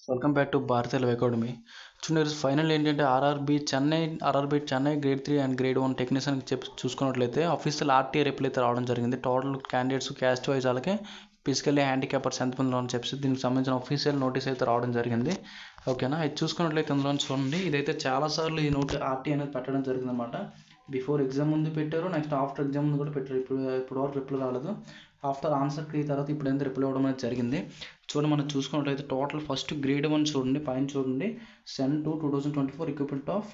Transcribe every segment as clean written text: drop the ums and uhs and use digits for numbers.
Welcome back to Bharatiya love academy. చూడండి, final ఏంటంటే RRB Chennai grade 3 and grade 1 technician చెప్పి చూసుకున్నట్లయితే అఫీషియల్ ఆర్టీఏ రిప్లై అయితే రావడం జరిగింది. టోటల్ క్యాండిడేట్స్ క్యాస్ట్ వైజ్ అలాగే ఫిజికల్లీ హ్యాండిక్యాపర్స్ ఎంతమంది అని చెప్పి దీనికి సంబంధించిన అఫీషియల్ నోటీస్ అయితే రావడం జరిగింది. ఓకేనా, ఇది చూసుకున్నట్లయితే అందులో చూడండి, ఇదైతే చాలాసార్లు ఈ ఆర్టీఏ అనేది పెట్టడం జరిగింది అనమాట. బిఫోర్ ఎగ్జామ్ ముందు పెట్టారు, నెక్స్ట్ ఆఫ్టర్ ఎగ్జామ్ ముందు కూడా పెట్టారు. ఇప్పుడు వరకు రిప్లై రాలేదు. ఆఫ్టర్ ఆన్సర్ కీ తర్వాత ఇప్పుడు ఎంత రిప్లై అవ్వడం అనేది జరిగింది. చూడండి, మనం చూసుకున్నట్లయితే టోటల్ ఫస్ట్ గ్రేడ్ 1 చూడండి, పైన చూడండి, send to 2024 equipment of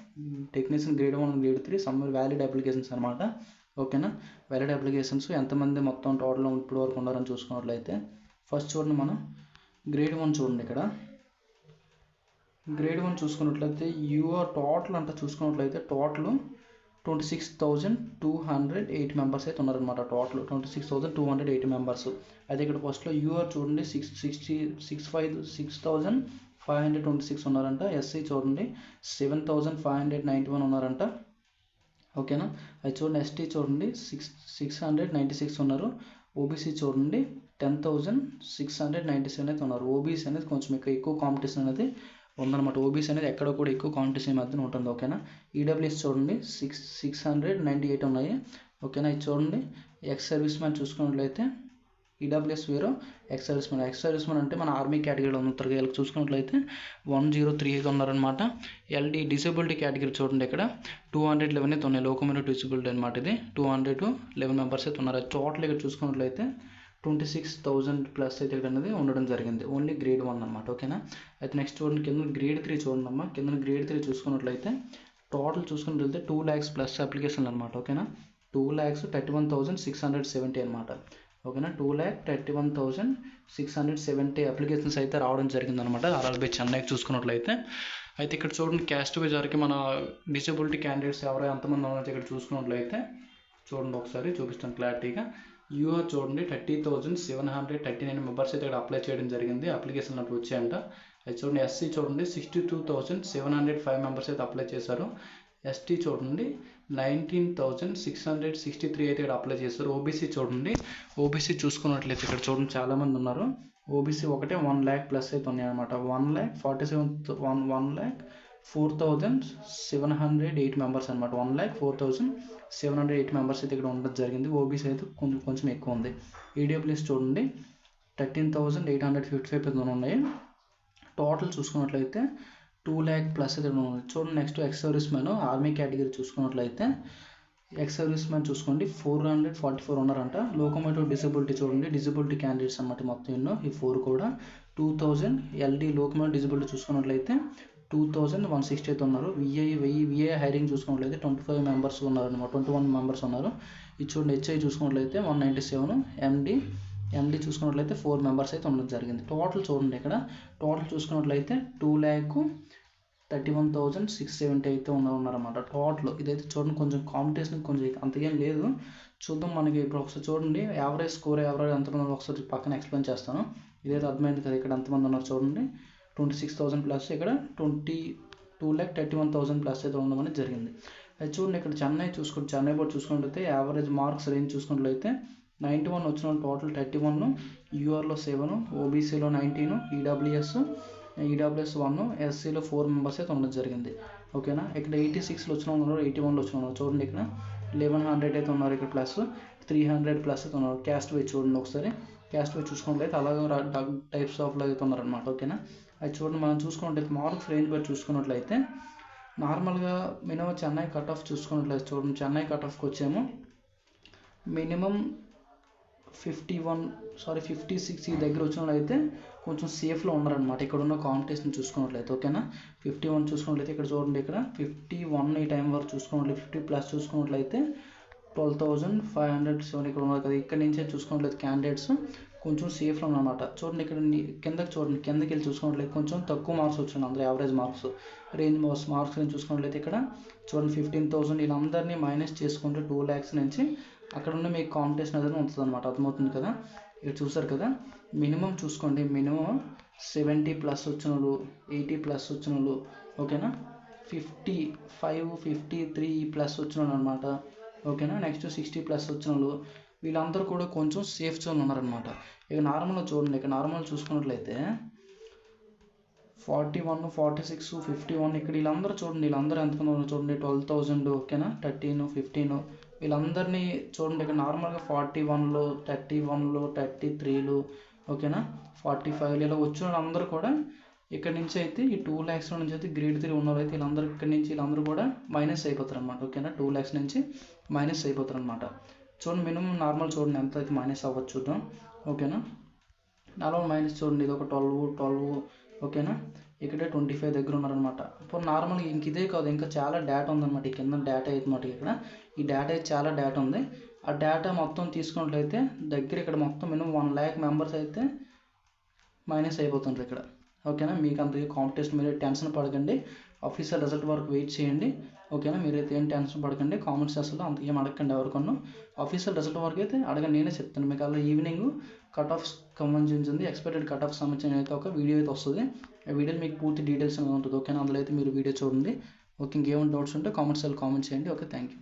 technician grade 1 grade 3 summer valid applications అనమాట. ఓకేనా, వ్యాలిడ్ అప్లికేషన్స్ ఎంతమంది మొత్తం టోటల్ ఇప్పుడు వరకు ఉన్నారని చూసుకున్నట్లయితే ఫస్ట్ చూడండి, మనం గ్రేడ్ 1 చూడండి. ఇక్కడ గ్రేడ్ 1 చూసుకున్నట్లయితే యూఆర్ టోటల్ అంతా చూసుకున్నట్లయితే టోటల్ 26,208 మెంబర్స్ అయితే ఉన్నారనమాట. Total 26,208 members. అయితే ఇక్కడ ఫస్ట్లో యూఆర్ చూడండి 6,526 ఉన్నారంట. ఎస్సీ చూడండి 7,591 ఉన్నారంట. ఓకేనా, అది చూడండి. ఎస్టీ చూడండి 696 ఉన్నారు. ఓబీసీ చూడండి 10,697 అయితే ఉన్నారు. ఓబీసీ అనేది కొంచెం ఎక్కువ కాంపిటీషన్ అనేది ఉందన్నమాట. ఓబీసీ అనేది ఎక్కడ కూడా ఎక్కువ కాంపిటీషన్ మధ్యన ఉంటుంది. ఓకేనా, ఈడబ్ల్యూఎస్ చూడండి 698 ఉన్నాయి. ఓకేనా, ఇది చూడండి. ఎక్స్ సర్వీస్ మ్యాన్ చూసుకున్నట్లయితే ఈడబ్ల్యూఎస్ వేరు, ఎక్స్ సర్వీస్ మ్యాన్ అంటే మన ఆర్మీ కేటగిరీలో ఉంటారు. వీళ్ళకి చూసుకున్నట్లయితే 1038 ఉన్నారనమాట. ఎల్డీ డిసేబిలిటీ కేటగిరీ చూడండి, ఇక్కడ 211 అయితే ఉన్నాయి. లోకోమోటివ్ డిసేబిలిటీ అనమాట. ఇది 211 మెంబర్స్ అయితే ఉన్నారు. టోటల్ ఇక్కడ చూసుకున్నట్లయితే 26,000 ప్లస్ అయితే ఇక్కడ అనేది ఉండడం జరిగింది. ఓన్లీ గ్రేడ్ 1 అనమాట. ఓకేనా, అయితే నెక్స్ట్ చూడండి, కింద గ్రేడ్ 3 చూడండి అమ్మా. కింద గ్రేడ్ 3 చూసుకున్నట్లయితే టోటల్ చూసుకున్నట్లయితే 2 lakhs ప్లస్ అప్లికేషన్లు అనమాట. ఓకేనా, 2,31,670 అనమాట. ఓకేనా, 2,31,670 అప్లికేషన్స్ అయితే రావడం జరిగింది అనమాట ఆర్ఆర్బీ చెన్నైకి చూసుకున్నట్లయితే. అయితే ఇక్కడ చూడండి, క్యాస్ట్ వైజ్ వరకు మన డిసేబిలిటీ క్యాండిడేట్స్ ఎవరో ఎంతమంది ఉన్నారో ఇక్కడ చూసుకున్నట్లయితే చూడండి, ఒకసారి చూపిస్తాను క్లారిటీగా. యూఆర్ చూడండి 30,739 మెంబర్స్ అయితే ఇక్కడ అప్లై చేయడం జరిగింది. అప్లికేషన్ అట్లా వచ్చాయంట. అది చూడండి. ఎస్సీ చూడండి 62,705 మెంబర్స్ అయితే అప్లై చేశారు. ఎస్టీ చూడండి 19,663 అయితే ఇక్కడ అప్లై చేశారు. ఓబీసీ చూడండి, ఓబీసీ చూసుకున్నట్లయితే ఇక్కడ చూడండి చాలామంది ఉన్నారు. ఓబీసీ ఒకటే 1 lakh ప్లస్ అయితే ఉన్నాయన్నమాట. 1,47,4,708 మెంబర్స్ అనమాట. 1,04,708 మెంబర్స్ అయితే ఇక్కడ ఉండడం జరిగింది. ఓబీసీ అయితే కొంచెం ఎక్కువ ఉంది. ఈడబ్ల్యూఎస్ చూడండి 13,855 ఉన్నాయి. టోటల్ చూసుకున్నట్లయితే 2 lakh ప్లస్ అయితే ఉంది. చూడండి, next ex service man army category చూసుకున్నట్లయితే ఎక్స్ సర్వీస్ మ్యాన్ చూసుకోండి 444 ఉన్నారంట. లోకోమోటివ్ డిసేబిలిటీ చూడండి, డిసేబిలిటీ క్యాండిడేట్స్ అన్నమాట మొత్తం ఎన్నో ఈ 4 కూడా 2,000. ఎల్డీ లోకోమోటివ్ డిసేబిలిటీ చూసుకున్నట్లయితే 2,160 అయితే ఉన్నారు. విఐ హైరింగ్ చూసుకున్నట్లయితే 25 మెంబర్స్ ఉన్నారనమాట. 21 మెంబర్స్ ఉన్నారు. ఇది చూడండి, హెచ్ఐ చూసుకున్నట్లయితే 197. ఎండి చూసుకున్నట్లయితే 4 మెంబర్స్ అయితే ఉండడం జరిగింది. టోటల్ చూడండి, ఇక్కడ టోటల్ చూసుకున్నట్లయితే 2,31,670 అయితే ఉన్నారన్నమాట టోటల్. ఇదైతే చూడండి, కొంచెం కాంపిటీషన్ కొంచెం అంతకేం లేదు. చూద్దాం మనకి ఇప్పుడు ఒకసారి చూడండి, యావరేజ్ స్కోర్ ఎంతమంది ఒకసారి పక్కన ఎక్స్ప్లెయిన్ చేస్తాను. ఇదైతే అర్థమైంది కదా. ఇక్కడ ఎంతమంది ఉన్నారు చూడండి, 26,000 ప్లస్, ఇక్కడ 2,31,000 ప్లస్ అయితే ఉండమని జరిగింది. అది చూడండి, ఇక్కడ చెన్నై బోర్డు చూసుకున్నట్లయితే యావరేజ్ మార్క్స్ రేంజ్ చూసుకున్నట్లయితే 91 వచ్చిన టోటల్ 31, యూఆర్లో 7, ఓబీసీలో 19, ఈడబ్ల్యూఎస్ 1, ఎస్సీలో 4 మెంబర్స్ అయితే ఉండడం జరిగింది. ఓకేనా, ఇక్కడ 86లో వచ్చిన ఉన్నారు, 81లో వచ్చిన ఉన్నారు. చూడండి, ఇక్కడ 1,100 అయితే ఉన్నారు. ఇక్కడ ప్లస్ 300 ప్లస్ అయితే ఉన్నారు. క్యాస్ట్ వైజ్ చూడండి, ఒకసారి క్యాస్ట్ వైజ్ చూసుకున్నట్లయితే అలాగే టైప్స్ ఆఫ్లో అయితే ఉన్నారనమాట. ఓకేనా, అది చూడండి, మనం చూసుకున్నట్లయితే మార్క్స్ రేంజ్ బట్టి చూసుకున్నట్లయితే నార్మల్గా మినిమం చెన్నై కట్ ఆఫ్ చూసుకున్నట్లయితే చూడండి, చెన్నై కట్ ఆఫ్కి వచ్చేమో మినిమం 56 ఈ దగ్గర వచ్చిన వాళ్ళు అయితే కొంచెం సేఫ్లో ఉన్నారనమాట. ఇక్కడ ఉన్న కాంపిటీషన్ చూసుకున్నట్లయితే. ఓకేనా, 51 చూసుకున్నట్లయితే ఇక్కడ చూడండి, ఇక్కడ 51 ఈ టైం వరకు చూసుకున్నట్లయితే 50 ప్లస్ చూసుకున్నట్లయితే 12,507 ఇక్కడ ఉన్నారు కదా. ఇక్కడ నుంచే చూసుకున్నట్లయితే క్యాండిడేట్స్ కొంచెం సేఫ్లో ఉన్నమాట. చూడండి, ఇక్కడ కిందకి వెళ్ళి చూసుకున్నట్లయితే కొంచెం తక్కువ మార్క్స్ వచ్చినాయి. అందరూ యావరేజ్ మార్క్స్ మార్క్స్ రేంజ్ చూసుకున్నట్లయితే ఇక్కడ చూడండి 15,000 వీళ్ళందరినీ మైనస్ చేసుకుంటే 2 lakhs నుంచి అక్కడ ఉన్న మీకు కాంపిటీషన్ అనేది ఉంటుంది అనమాట. అర్థమవుతుంది కదా. ఇక్కడ చూసారు కదా, మినిమం చూసుకోండి, మినిమం 70 ప్లస్ వచ్చిన వాళ్ళు, 80 ప్లస్ వచ్చిన వాళ్ళు. ఓకేనా, 55, 53 ప్లస్ వచ్చిన వాళ్ళు అనమాట. ఓకేనా, నెక్స్ట్ 60 ప్లస్ వచ్చిన వాళ్ళు, వీళ్ళందరూ కూడా కొంచెం సేఫ్ జోన్ ఉన్నారనమాట. ఇక నార్మల్గా చూడండి, ఇక్కడ నార్మల్ చూసుకున్నట్లయితే 41, 46, 51 ఇక్కడ వీళ్ళందరూ చూడండి, వీళ్ళందరూ ఎంతమంది ఉన్నారు చూడండి, 12,000 ఓకేనా, 13, 15 వీళ్ళందరినీ చూడండి. ఇక్కడ నార్మల్గా 41లో, 31లో, 33లో ఓకేనా, 45 ఇలా వచ్చిన వాళ్ళందరూ కూడా ఇక్కడ నుంచి అయితే ఈ 2 lakhs నుంచి అయితే గ్రేడ్ 3 ఉన్నవాళ్ళు అయితే వీళ్ళందరూ ఇక్కడ నుంచి వీళ్ళందరూ కూడా మైనస్ అయిపోతారు అనమాట ఓకేనా. 2 lakhs నుంచి మైనస్ అయిపోతారు అనమాట. చూడండి మినిమం నార్మల్ చూడండి ఎంత అయితే మైనస్ అవ్వచ్చు చూద్దాం ఓకేనా. నార్మల్ మైనస్ చూడండి, ఇది ఒక 12 ఓకేనా, ఇక్కడే 25 దగ్గర ఉన్నారనమాట. ఇప్పుడు నార్మల్గా ఇంక ఇదే కాదు, ఇంకా చాలా డేటా ఉందన్నమాట. ఈ కింద డేటా అయితే మాట ఇక్కడ ఈ డేటా అయితే చాలా డేటా ఉంది. ఆ డేటా మొత్తం తీసుకున్నట్లయితే దగ్గర ఇక్కడ మొత్తం మినిమం 1 lakh మెంబర్స్ అయితే మైనస్ అయిపోతుంటారు ఇక్కడ ఓకేనా. మీకు అంత కాంపిటీషన్ మీరు టెన్షన్ పడకండి, ఆఫీషియల్ రిజల్ట్ వరకు వెయిట్ చేయండి ఓకేనా. మీరైతే ఏం టెన్షన్ పడకండి, కామెంట్ సెక్షన్లో అంత ఏం అడగండి ఎవరికన్నా. ఆఫీషియల్ రిజల్ట్ వరకు అయితే అడగండి, నేనే చెప్తాను మీకు. అలా ఈవినింగ్ కట్ ఆఫ్స్ సంబంధించింది, ఎక్స్పెక్టెడ్ కట్ ఆఫ్ సంబంధించిన అయితే ఒక వీడియో అయితే వస్తుంది. ఆ వీడియోలో మీకు పూర్తి డీటెయిల్స్ అనేది ఉంటుంది ఓకేనా. అందులో అయితే మీరు వీడియో చూడండి ఓకే. ఇంకేమైనా డౌట్స్ ఉంటే కామెంట్ చేయండి ఓకే. Thank you.